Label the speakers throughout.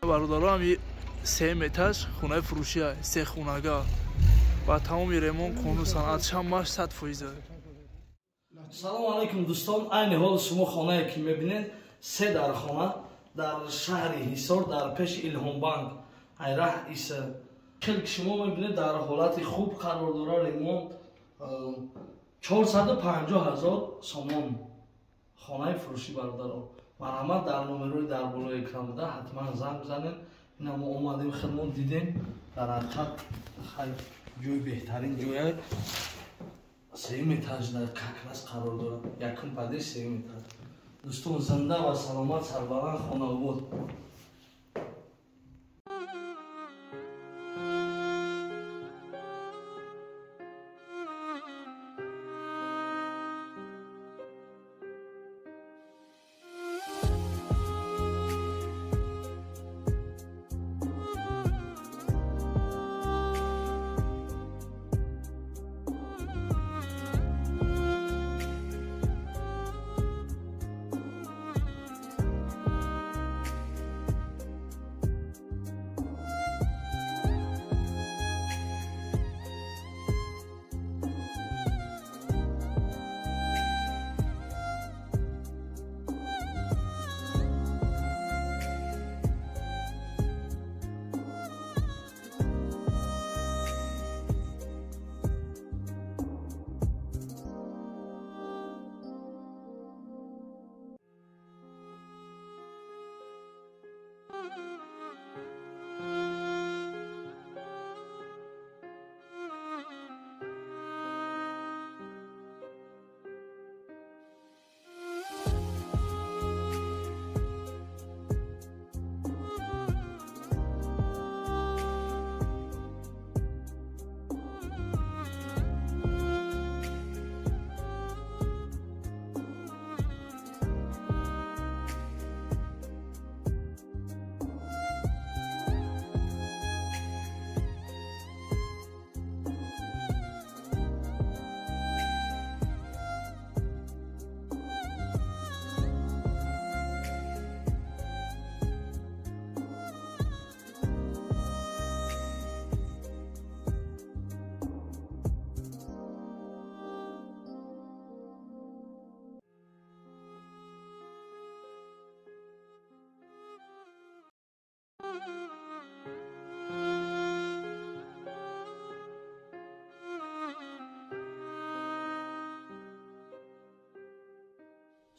Speaker 1: Бародарам 3 этаж хунаи фурӯшия, 3 хунага ба тамоми ремонт қонун санъат шамаш 100%.
Speaker 2: Салому алейкум дӯстон, айни ҳол шумо хонае ки мебинед 3 дар хона дар шаҳри Ҳисор дар пеши Илҳомбанк айраҳ иса. Хеле ки шумо мебинед дар ҳолати хуб қарор дора, ремонт 450 000 сомон хонаи фурӯшӣ бародарон. Марҳамат, дар номерои дар болои экран буда ҳатман занг бизанед. Ина мо омадем хидмат дидем дар ҳақиқат хай ҷои беҳтарин ҷое. 3 этаж дар каклас қарор дорад. Якум падиш 3 этаж. Дӯстон зинда ва саломат сарбаланд хонобод.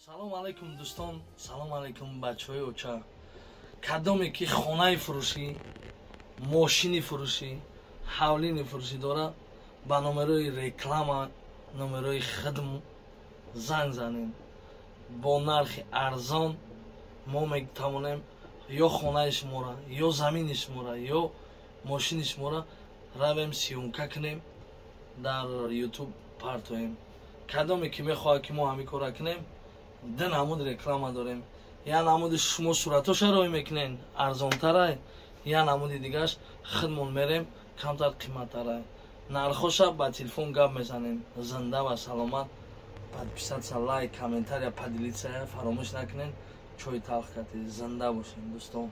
Speaker 2: Салому алейкум дӯстон, салому алейкум бачаҳои оча. Кадоме ки хонаи фурӯшӣ, мошини фурӯшӣ, ҳавлини фурӯшӣ дора, ба номерои реклама, номерои хидм занг занем. Бо нархи арзон мо метавонем ё хонаи шуморо, ё замини шуморо, ё мошини шуморо равем сиёмка кунем, дар YouTube партоем. Кадоме ки мехоҳад ки мо ҳамин кора кунем, ду намуд реклама дорем. Я намуди шумо суратоша рой мекунен арзонтарай, я намуди дигаш хидмон мерем камтар қиматтарай. Нархоша ба телефон гап мезанем. Зинда ва саломат. Подписаться, лайк, комментария поделиться фаромӯш накунен. Чой талх катед. Зинда бошед дӯстон.